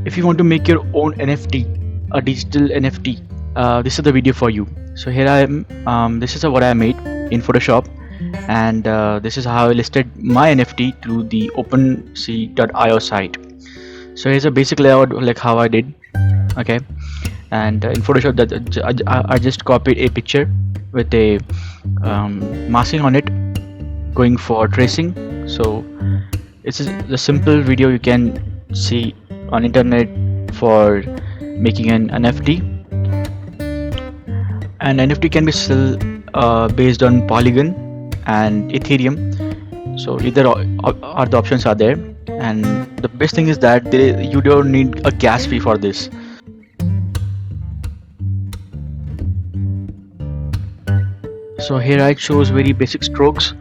If you want to make your own NFT, a digital NFT, this is the video for you. So here I am. This is what I made in Photoshop, and this is how I listed my NFT to the OpenSea.io site. So here's a basic layout, like how I did. Okay, and in Photoshop, I just copied a picture with a masking on it, going for tracing. So this is the simple video you can see on internet for making an NFT. And NFT can be still based on Polygon and Ethereum. So either are the options are there, and the best thing is that you don't need a gas fee for this. So here I chose very basic strokes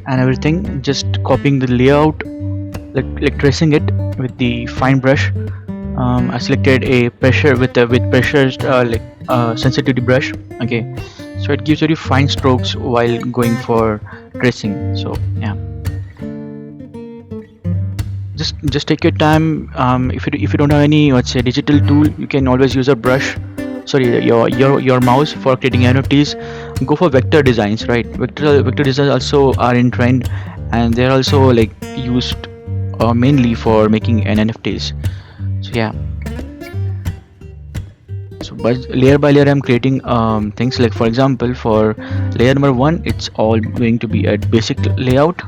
and everything, just copying the layout, like tracing it with the fine brush. I selected a pressure with pressure sensitivity brush. Okay, so it gives very fine strokes while going for tracing. So yeah, just take your time. If you don't have any, let's say, digital tool, you can always use a brush, sorry, your mouse for creating NFTs. Go for vector designs, right? Vector designs also are in trend, and they're also like used mainly for making an NFTs. So yeah, so but layer by layer I'm creating things, like for example, for layer number 1 it's all going to be a basic layout.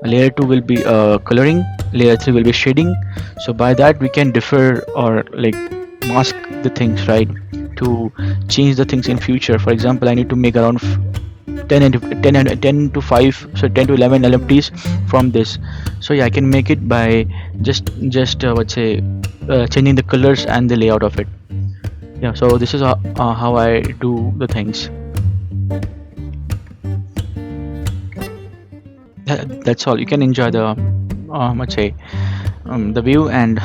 Layer 2 will be coloring, layer 3 will be shading. So by that we can differ or like mask the things, right, to change the things in future. For example, I need to make around 10 to 5, so 10 to 11 LFTs from this. So yeah, I can make it by just let's say changing the colors and the layout of it. Yeah, so this is how I do the things. That's all. You can enjoy the let's say the view, and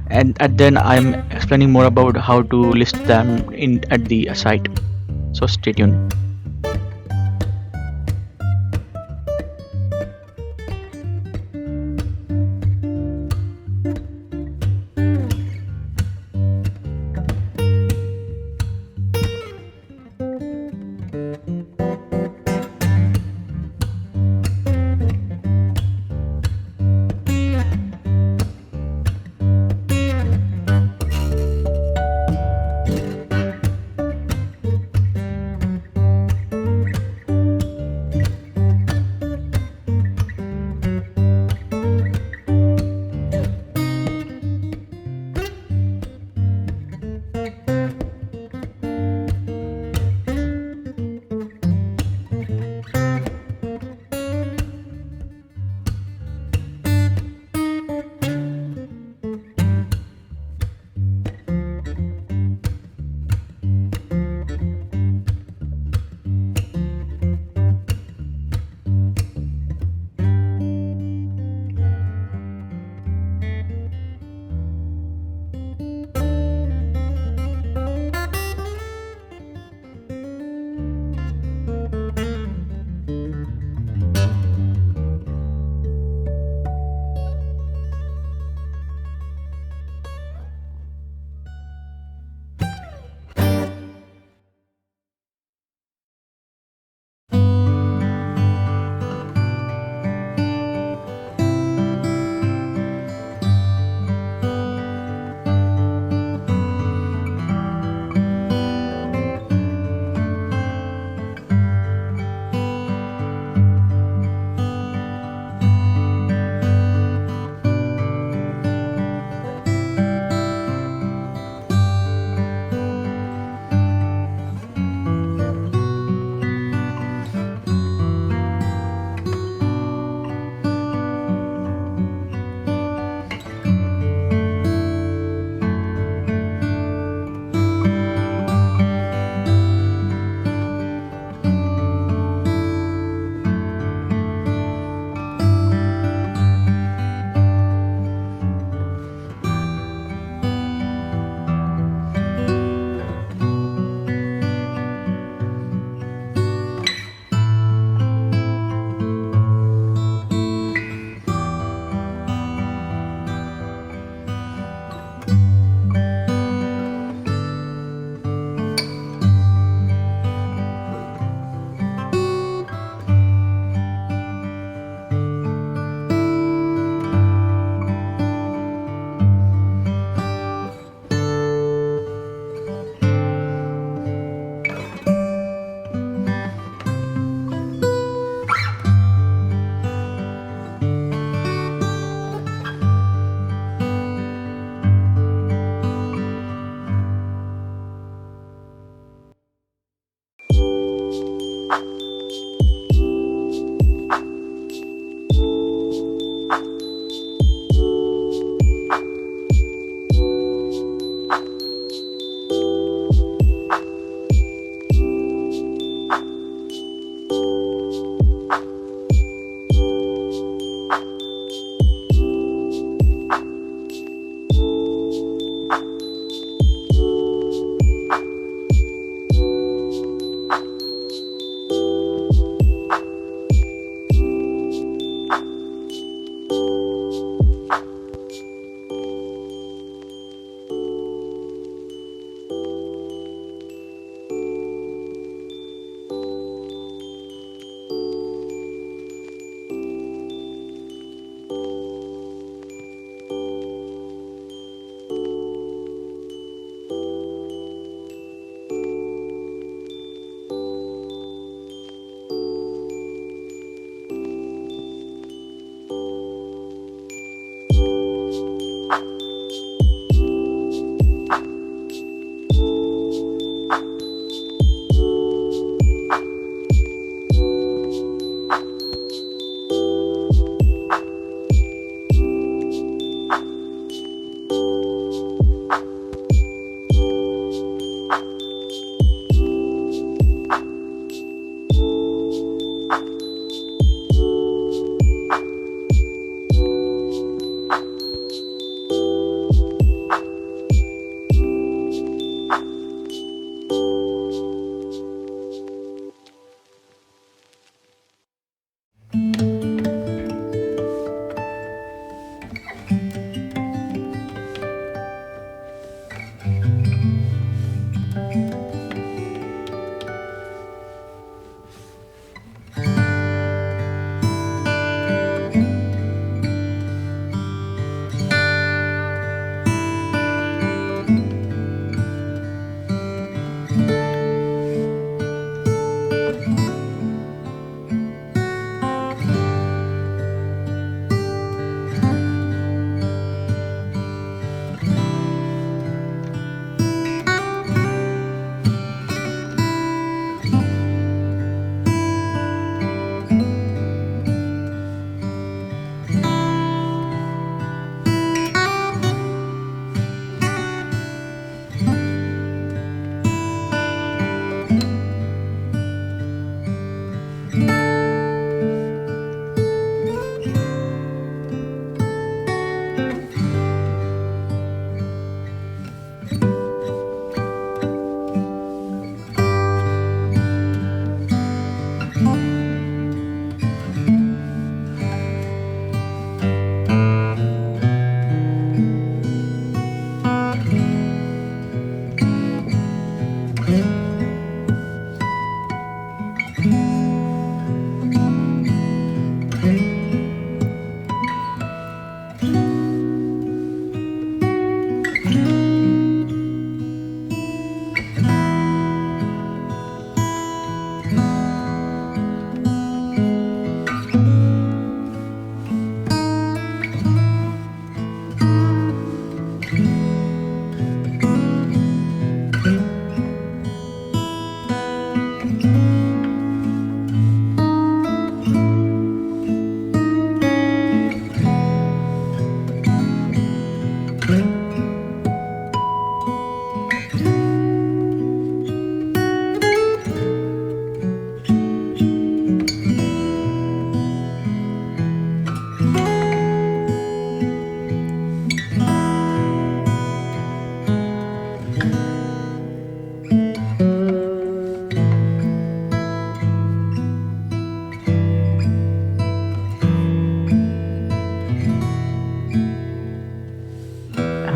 and then I'm explaining more about how to list them in at the site. So stay tuned.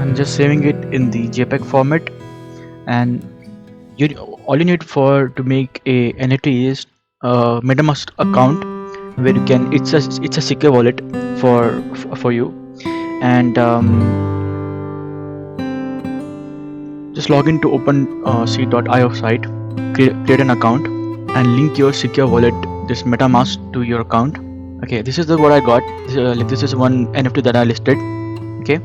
and just saving it in the JPEG format. And you all you need for to make a NFT is a MetaMask account where you can it's a secure wallet for you. And just log in to open c.io site, create an account, and link your secure wallet, this MetaMask, to your account. Okay, this is the what I got. This is one NFT that I listed. Okay,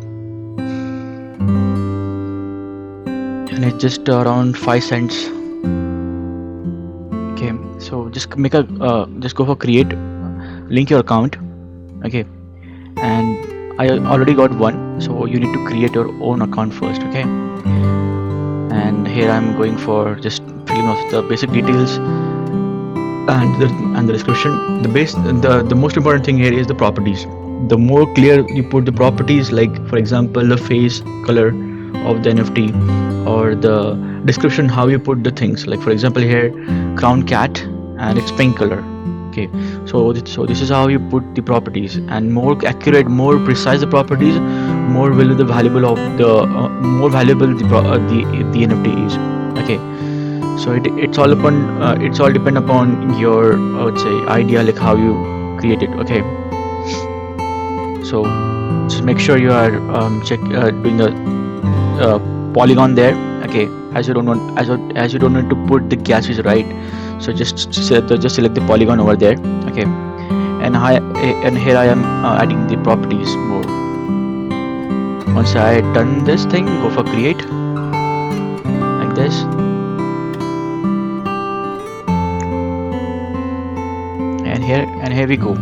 and it's just around 5 cents. Okay, so just make a just go for create, link your account. Okay, and I already got one, so you need to create your own account first. Okay, and here I'm going for just filling out the basic details and the description. The most important thing here is the properties. The more clear you put the properties, like for example the face color of the NFT, or the description how you put the things, like for example here crown cat and it's pink color. Okay, so this is how you put the properties, and more accurate, more precise the properties, more will the valuable of the more valuable the NFT is. Okay, so it's all upon it's all depend upon your I would say idea, like how you create it. Okay, so just make sure you are check doing the polygon there. Okay, as you don't want as you don't want to put the gases, right? So just select the polygon over there. Okay, and here I am adding the properties more. Once I done this thing, go for create, like this. And here we go.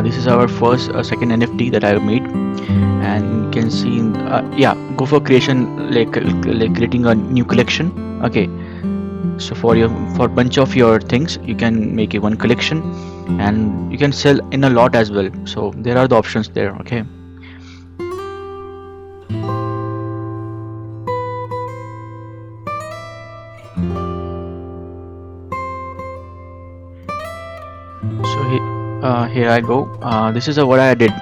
This is our first second NFT that I made, and you can see yeah, go for creation, like creating a new collection. Okay, so for bunch of your things you can make it one collection, and you can sell in a lot as well. So there are the options there. Okay, so here I go. This is what I did,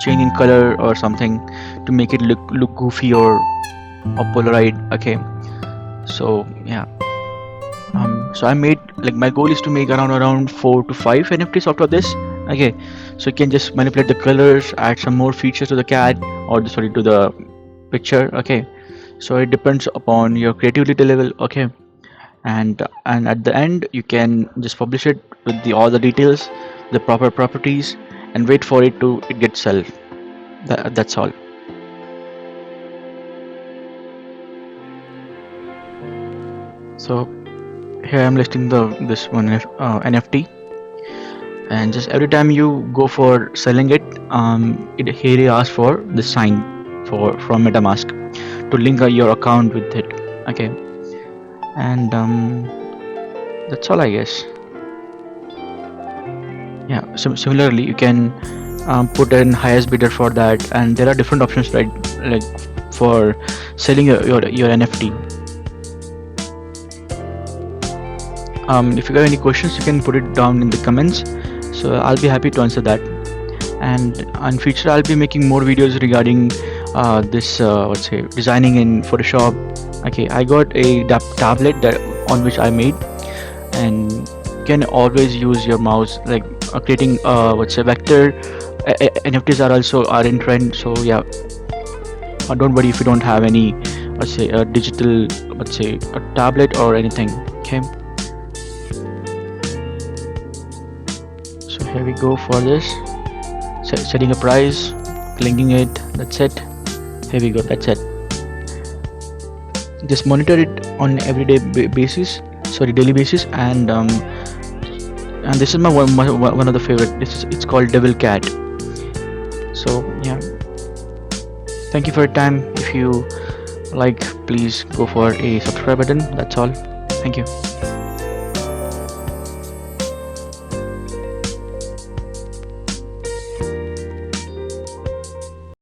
changing color or something to make it look goofy or polaroid. Okay, so yeah, so I made, like, my goal is to make around 4 to 5 NFTs out of this. Okay, so you can just manipulate the colors, add some more features to the cat, or sorry, to the picture. Okay, so it depends upon your creativity level. Okay, and at the end you can just publish it with all the details, the proper properties, and wait for it get sold. That's all. So here I'm listing this one NFT, and just every time you go for selling it, here it asks for the sign from MetaMask to link your account with it. Okay, and that's all, I guess. Yeah, so similarly you can put in highest bidder for that, and there are different options, right, like for selling your NFT. If you have any questions, you can put it down in the comments, so I'll be happy to answer that. And in future I'll be making more videos regarding this let's say designing in Photoshop. Okay, I got a tablet that on which I made, and you can always use your mouse, like creating what's say vector NFTs are in trend. So yeah, don't worry if you don't have any, let's say, a digital, let's say, a tablet or anything. Okay, so here we go for this, setting a price, linking it. That's it. Here we go. That's it. Just monitor it on everyday basis, sorry, daily basis. And this is my one of the favorite. It's called Devil Cat. So yeah, thank you for your time. If you like, please go for a subscribe button. That's all. Thank you.